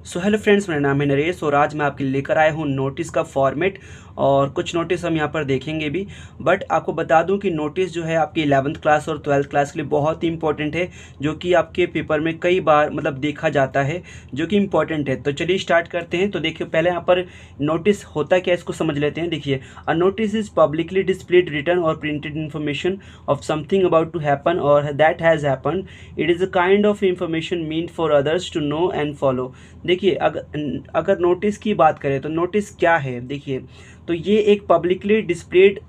So hello friends, मेरा नाम है नरेश और आज मैं आपके लिए लेकर आया हूँ नोटिस का फॉर्मेट। और कुछ नोटिस हम यहाँ पर देखेंगे भी। बट आपको बता दूँ कि नोटिस जो है आपकी 11th क्लास और 12th क्लास के लिए बहुत ही इंपॉर्टेंट है, जो कि आपके पेपर में कई बार देखा जाता है, जो कि इम्पॉर्टेंट है। तो चलिए स्टार्ट करते हैं। तो देखिए, पहले यहाँ पर नोटिस होता क्या है इसको समझ लेते हैं। देखिए, a notice is publicly displayed written और printed information of something about to happen और that has happen. It is a kind of information meant for others to know and follow. देखिए, अगर नोटिस की बात करें तो नोटिस क्या है। देखिए, तो ये एक पब्लिकली डिस्प्लेड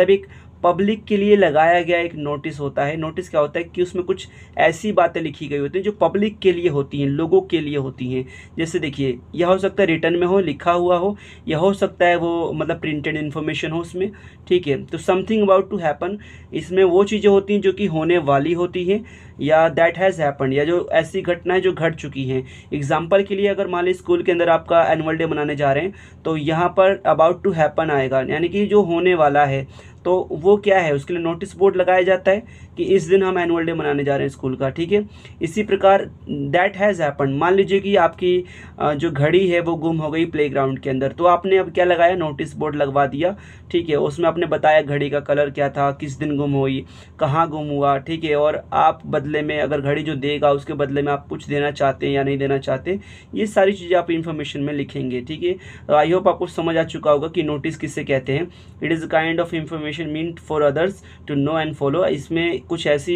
एक पब्लिक के लिए लगाया गया एक नोटिस होता है। नोटिस क्या होता है कि उसमें कुछ ऐसी बातें लिखी गई होती हैं जो पब्लिक के लिए होती हैं, लोगों के लिए होती हैं। जैसे देखिए, यह हो सकता है रिटर्न में हो, लिखा हुआ हो, यह हो सकता है वो प्रिंटेड इन्फॉर्मेशन हो उसमें। ठीक है, तो समथिंग अबाउट टू हैपन, इसमें वो चीज़ें होती हैं जो कि होने वाली होती हैं, या दैट हैज़ हैपन, या जो ऐसी घटनाएं जो घट चुकी हैं। एग्जाम्पल के लिए, अगर मान लीजिए स्कूल के अंदर आपका एनुअल डे मनाने जा रहे हैं, तो यहाँ पर अबाउट टू हैपन आएगा, यानी कि जो होने वाला है। तो वो क्या है, उसके लिए नोटिस बोर्ड लगाया जाता है कि इस दिन हम एनुअल डे मनाने जा रहे हैं स्कूल का। ठीक है, इसी प्रकार दैट हैज़ हैपन, मान लीजिए कि आपकी जो घड़ी है वो गुम हो गई प्लेग्राउंड के अंदर, तो आपने अब क्या लगाया, नोटिस बोर्ड लगवा दिया। ठीक है, उसमें आपने बताया घड़ी का कलर क्या था, किस दिन गुम हुई, कहाँ गुम हुआ। ठीक है, और आप बदले में, अगर घड़ी जो देगा उसके बदले में आप कुछ देना चाहते हैं या नहीं देना चाहते, ये सारी चीज़ें आप इन्फॉर्मेशन में लिखेंगे। ठीक है, तो आई होप आपको समझ आ चुका होगा कि नोटिस किससे कहते हैं। It is kind of information meant for others to know and follow. इसमें कुछ ऐसी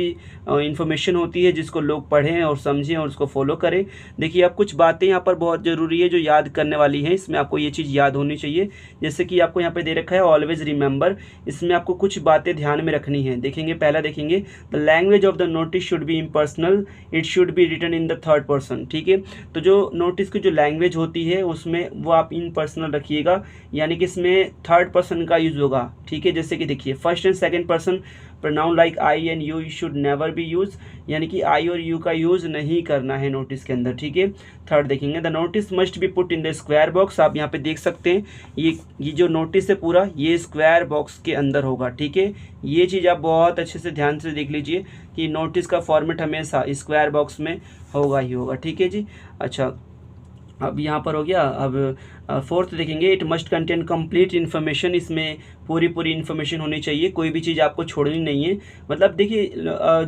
इंफॉर्मेशन होती है जिसको लोग पढ़ें और समझें और उसको फॉलो करें। देखिए, अब कुछ बातें यहाँ पर बहुत ज़रूरी है जो याद करने वाली हैं। इसमें आपको ये चीज़ याद होनी चाहिए, जैसे कि आपको यहाँ पे दे रखा है ऑलवेज रिमेंबर। इसमें आपको कुछ बातें ध्यान में रखनी है। देखेंगे, पहला देखेंगे, the language of the notice should be impersonal, it should be written in the third person. ठीक है, तो जो नोटिस की जो लैंग्वेज होती है उसमें वो आप इम्पर्सनल रखिएगा, यानी कि इसमें थर्ड पर्सन का यूज़ होगा। ठीक है, जैसे कि देखिए, first and second person pronoun like I and you should never be use, यानी कि आई और यू का यूज़ नहीं करना है नोटिस के अंदर। ठीक है, थर्ड देखेंगे, the notice must B put in the square box. आप यहाँ पे देख सकते हैं, ये जो नोटिस है पूरा, ये स्क्वायर बॉक्स के अंदर होगा। ठीक है, ये चीज़ आप बहुत अच्छे से ध्यान से देख लीजिए कि नोटिस का फॉर्मेट हमेशा स्क्वायर बॉक्स में होगा ही होगा। ठीक है जी, अच्छा, अब यहाँ पर हो गया। अब फोर्थ देखेंगे, it must contain complete information. इसमें पूरी इन्फॉर्मेशन होनी चाहिए, कोई भी चीज़ आपको छोड़नी नहीं है। देखिए,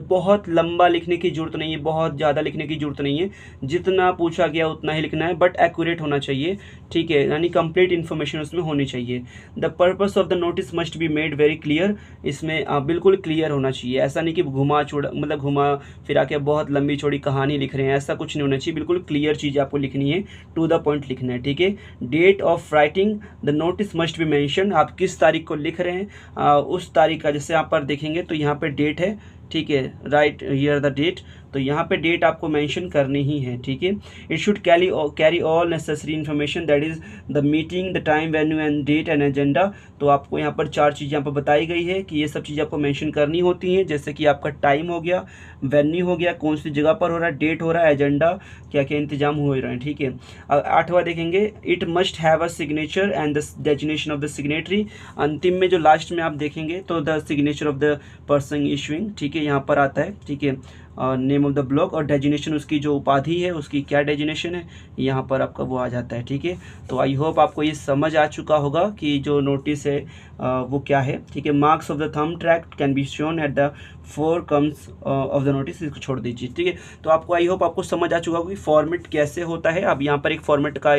बहुत लंबा लिखने की ज़रूरत नहीं है, बहुत ज़्यादा लिखने की ज़रूरत नहीं है, जितना पूछा गया उतना ही लिखना है, बट एक्यूरेट होना चाहिए। ठीक है, यानी कंप्लीट इन्फॉर्मेशन उसमें होनी चाहिए। The purpose of the notice must be made very clear. इसमें बिल्कुल क्लियर होना चाहिए, ऐसा नहीं कि घुमा छोड़ा घुमा फिरा के बहुत लंबी चौड़ी कहानी लिख रहे हैं, ऐसा कुछ नहीं होना चाहिए। बिल्कुल क्लियर चीज़ आपको लिखनी है, टू द पॉइंट लिखना है। ठीक है, date of writing the notice must be mention. आप किस तारीख को लिख रहे हैं उस तारीख का, जैसे यहाँ पर देखेंगे तो यहाँ पे डेट है। ठीक है, राइट हियर द डेट, तो यहाँ पे डेट आपको मेंशन करनी ही है। ठीक है, it should carry all necessary information, that is the meeting, the time, venue and date and agenda. तो आपको यहाँ पर चार चीज़ें यहाँ पर बताई गई है कि ये सब चीज़ें आपको मेंशन करनी होती हैं, जैसे कि आपका टाइम हो गया, वेन्यू हो गया, कौन सी जगह पर हो रहा है, डेट हो रहा है, एजेंडा क्या क्या इंतजाम हो रहे हैं। ठीक है, आठवां देखेंगे, it must have a signature and the designation of the signatory. अंतिम में जो लास्ट में आप देखेंगे तो the signature of the person issuing. ठीक है, यहाँ पर आता है। ठीक है, नेम ऑफ द ब्लॉक और डेजिग्नेशन, उसकी जो उपाधि है उसकी क्या डेजिग्नेशन है, यहाँ पर आपका वो आ जाता है। ठीक है, तो आई होप आपको ये समझ आ चुका होगा कि जो नोटिस है वो क्या है। ठीक है, marks of the thumb track can be shown at the four comes of the notice. इसको छोड़ दीजिए। ठीक है, तो आपको आई होप आपको समझ आ चुका होगा कि फॉर्मेट कैसे होता है। अब यहाँ पर एक फॉर्मेट का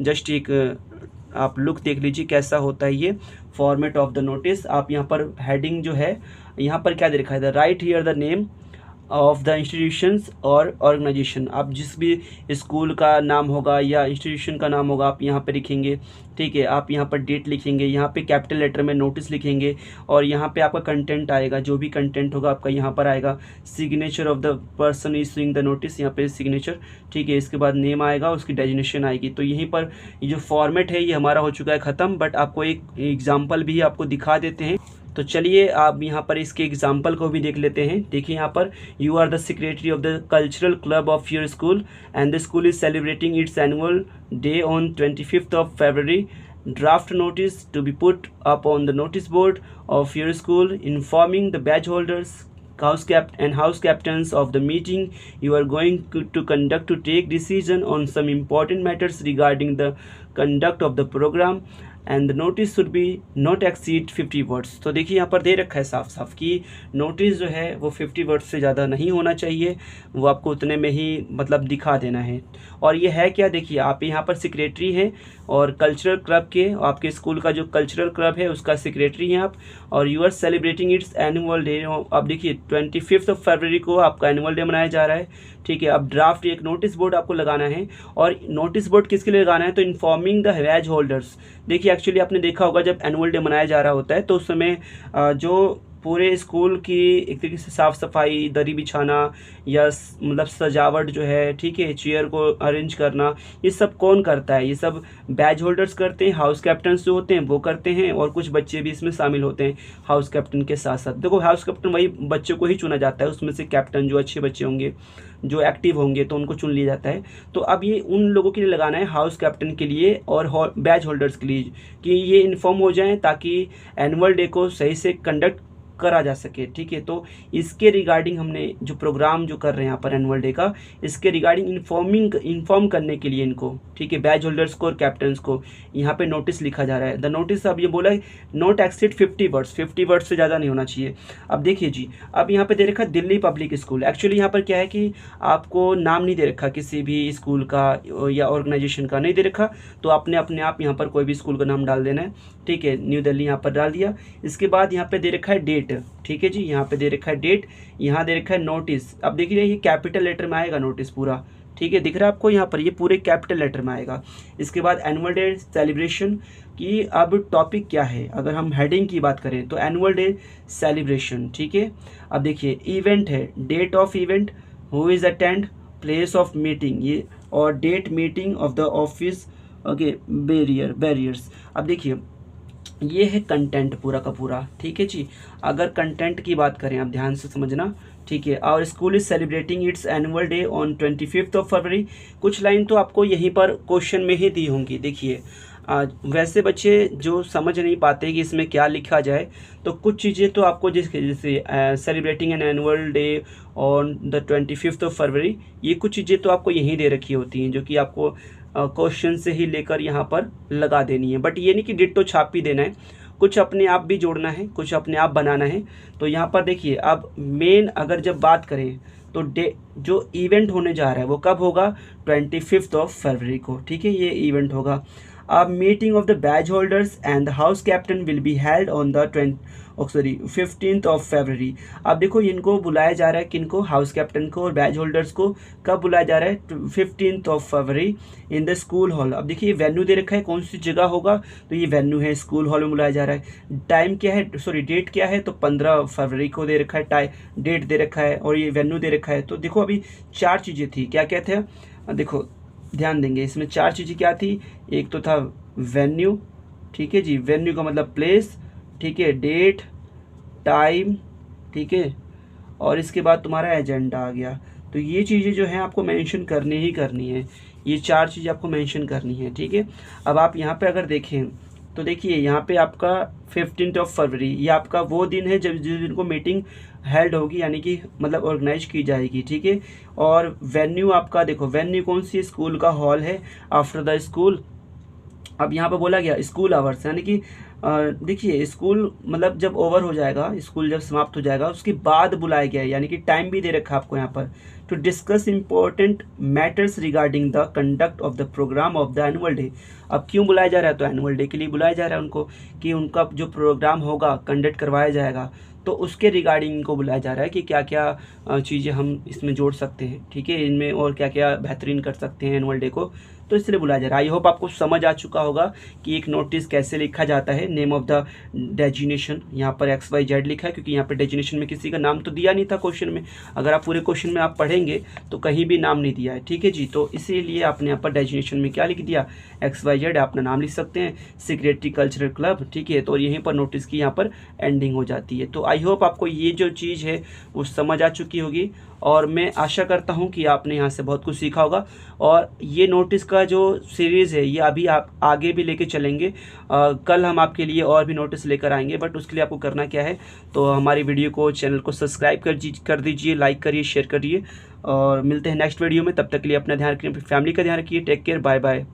जस्ट एक आप लुक देख लीजिए कैसा होता है ये फॉर्मेट ऑफ द नोटिस। आप यहाँ पर हेडिंग जो है, यहाँ पर क्या दे रखा है, the right here the name of the institutions और ऑर्गेनाइजेशन। आप जिस भी स्कूल का नाम होगा या इंस्टीट्यूशन का नाम होगा आप यहाँ पे लिखेंगे। ठीक है, आप यहाँ पर डेट लिखेंगे, यहाँ पे कैपिटल लेटर में नोटिस लिखेंगे, और यहाँ पे आपका कंटेंट आएगा, जो भी कंटेंट होगा आपका यहाँ पर आएगा। Signature of the person issuing the notice, यहाँ पे सिग्नेचर। ठीक है, इसके बाद नेम आएगा, उसकी डेजिग्नेशन आएगी। तो यहीं पर ये जो फॉर्मेट है ये हमारा हो चुका है ख़त्म, बट आपको एक एग्जाम्पल भी आपको दिखा देते हैं। तो चलिए आप यहाँ पर इसके एग्जाम्पल को भी देख लेते हैं। देखिए यहाँ पर, you are the secretary of the cultural club of your school and the school is celebrating its annual day on 25th of February. Draft notice to be put up on the notice board of your school informing the badge holders, house captains of the meeting you are going to conduct to take decision on some important matters regarding the conduct of the program and the notice should B not exceed 50 words. तो देखिए यहाँ पर दे रखा है साफ साफ कि notice जो है वो 50 वर्ड्स से ज़्यादा नहीं होना चाहिए, वो आपको उतने में ही मतलब दिखा देना है। और ये है क्या, देखिए आप यहाँ पर सेक्रेटरी हैं और कल्चरल क्लब के, आपके स्कूल का जो कल्चरल क्लब है उसका सेक्रेटरी हैं आप, और you are celebrating its annual day. अब देखिए 25 फरवरी को आपका एनुअल डे मनाया जा रहा है, ठीक है। अब ड्राफ्ट एक नोटिस बोर्ड आपको लगाना है, और नोटिस बोर्ड किसके लिए लगाना है, तो इन्फॉर्मिंग द बैज होल्डर्स। देखिए एक्चुअली आपने देखा होगा जब एनुअल डे मनाया जा रहा होता है तो उस समय जो पूरे स्कूल की एक तरीके से साफ़ सफाई, दरी बिछाना या मतलब सजावट जो है, ठीक है, चेयर को अरेंज करना, ये सब कौन करता है, ये सब बैज होल्डर्स करते हैं, हाउस कैप्टन्स जो होते हैं वो करते हैं, और कुछ बच्चे भी इसमें शामिल होते हैं हाउस कैप्टन के साथ साथ। देखो हाउस कैप्टन वही बच्चों को ही चुना जाता है, उसमें से कैप्टन जो अच्छे बच्चे होंगे, जो एक्टिव होंगे तो उनको चुन लिया जाता है। तो अब ये उन लोगों के लिए लगाना है, हाउस कैप्टन के लिए और बैज होल्डर्स के लिए, कि ये इन्फॉर्म हो जाएं ताकि एनुअल डे को सही से कंडक्ट करा जा सके, ठीक है। तो इसके रिगार्डिंग हमने जो प्रोग्राम जो कर रहे हैं यहाँ पर एनुअल डे का, इसके रिगार्डिंग इन्फॉर्म करने के लिए इनको, ठीक है, बैज होल्डर्स को और कैप्टन्स को यहाँ पे नोटिस लिखा जा रहा है। द नोटिस अब ये बोला है नॉट एक्सीड 50 वर्ड्स, 50 वर्ड्स से ज़्यादा नहीं होना चाहिए। अब देखिए जी, अब यहाँ पे दे रखा दिल्ली पब्लिक स्कूल। एक्चुअली यहाँ पर क्या है कि आपको नाम नहीं दे रखा किसी भी स्कूल का या ऑर्गेनाइजेशन का नहीं दे रखा, तो आपने अपने आप यहाँ पर कोई भी स्कूल का नाम डाल देना है, ठीक है। न्यू दिल्ली यहाँ पर डाल दिया। इसके बाद यहाँ पे दे रखा है डेट, ठीक है जी, यहाँ पे दे रखा है डेट, यहाँ दे रखा है नोटिस। अब देखिए ये कैपिटल लेटर में आएगा नोटिस पूरा, ठीक है, दिख रहा है आपको यहाँ पर, ये पूरे कैपिटल लेटर में आएगा। इसके बाद एनुअल डे सेलिब्रेशन की अब टॉपिक क्या है, अगर हम हेडिंग की बात करें तो एनुअल डे सेलिब्रेशन, ठीक है। अब देखिए इवेंट है, date of event, who is attend, place of meeting, ये और date meeting of the office, okay, barriers. अब देखिए ये है कंटेंट पूरा का पूरा, ठीक है जी। अगर कंटेंट की बात करें आप ध्यान से समझना, ठीक है। और school is celebrating its annual day on 25 फरवरी। कुछ लाइन तो आपको यहीं पर क्वेश्चन में ही दी होंगी। देखिए वैसे बच्चे जो समझ नहीं पाते कि इसमें क्या लिखा जाए, तो कुछ चीज़ें तो आपको जैसे celebrating an annual day on the 25 फरवरी, ये कुछ चीज़ें तो आपको यहीं दे रखी होती हैं जो कि आपको क्वेश्चन से ही लेकर यहाँ पर लगा देनी है। बट ये नहीं कि डिट्टो छाप ही देना है, कुछ अपने आप भी जोड़ना है, कुछ अपने आप बनाना है। तो यहाँ पर देखिए अब मेन अगर जब बात करें तो जो इवेंट होने जा रहा है वो कब होगा, 25 फरवरी को, ठीक है, ये इवेंट होगा। A meeting of the badge holders and the house captain will be held on the 15th of February। अब देखो इनको बुलाया जा रहा है, किनको, हाउस कैप्टन को और बैज होल्डर्स को कब बुलाया जा रहा है, 15th February in the school hall. अब देखिए वेन्यू दे रखा है, कौन सी जगह होगा, तो ये वेन्यू है, स्कूल हॉल में बुलाया जा रहा है। टाइम क्या है, सॉरी डेट क्या है, तो 15 फरवरी को दे रखा है, डेट दे रखा है और ये वेन्यू दे रखा है। तो देखो अभी 4 चीज़ें थी, क्या क्या थे, देखो ध्यान देंगे इसमें 4 चीज़ें क्या थी। एक तो था वेन्यू, ठीक है जी, वेन्यू का मतलब प्लेस, ठीक है, डेट, टाइम, ठीक है, और इसके बाद तुम्हारा एजेंडा आ गया। तो ये चीज़ें जो हैं आपको मेंशन करनी ही करनी है, ये 4 चीज़ें आपको मेंशन करनी है, ठीक है। अब आप यहाँ पे अगर देखें तो देखिए यहाँ पे आपका 15 फरवरी, ये आपका वो दिन है जब जिस दिन को मीटिंग हेल्ड होगी, यानी कि मतलब ऑर्गेनाइज की जाएगी, ठीक है। और वेन्यू आपका देखो, वेन्यू कौन सी, स्कूल का हॉल है, आफ्टर द स्कूल। अब यहाँ पे बोला गया स्कूल आवर्स, यानी कि देखिए स्कूल मतलब जब ओवर हो जाएगा, स्कूल जब समाप्त हो जाएगा उसके बाद बुलाया गया है, यानी कि टाइम भी दे रखा है आपको यहाँ पर, to discuss important matters regarding the conduct of the programme of the annual day. अब क्यों बुलाया जा रहा है, तो एनुअल डे के लिए बुलाया जा रहा है उनको, कि उनका जो प्रोग्राम होगा कंडक्ट करवाया जाएगा, तो उसके रिगार्डिंग इनको बुलाया जा रहा है कि क्या क्या चीज़ें हम इसमें जोड़ सकते हैं, ठीक है, इनमें और क्या क्या बेहतरीन कर सकते हैं एनुअल डे को, तो इसलिए बुलाया जा रहा है। आई होप आपको समझ आ चुका होगा कि एक नोटिस कैसे लिखा जाता है। नेम ऑफ द डेजिग्नेशन, यहाँ पर XYZ लिखा है क्योंकि यहाँ पर डेजिग्नेशन में किसी का नाम तो दिया नहीं था क्वेश्चन में, अगर आप पूरे क्वेश्चन में आप पढ़ेंगे तो कहीं भी नाम नहीं दिया है, ठीक है जी। तो इसीलिए आपने यहाँ पर डेजिग्नेशन में क्या लिख दिया, XYZ, अपना नाम लिख सकते हैं, सेक्रेटरी कल्चरल क्लब, ठीक है। तो यहीं पर नोटिस की यहाँ पर एंडिंग हो जाती है। तो आई होप आपको ये जो चीज़ है वो समझ आ चुकी होगी, और मैं आशा करता हूँ कि आपने यहाँ से बहुत कुछ सीखा होगा। और ये नोटिस का जो सीरीज़ है ये अभी आप आगे भी लेके चलेंगे। कल हम आपके लिए और भी नोटिस लेकर आएंगे, बट उसके लिए आपको करना क्या है, तो हमारी वीडियो को, चैनल को सब्सक्राइब कर दीजिए, लाइक करिए, शेयर करिए, और मिलते हैं नेक्स्ट वीडियो में। तब तक के लिए अपना ध्यान रखिए, अपनी फैमिली का ध्यान रखिए। Take care, bye bye.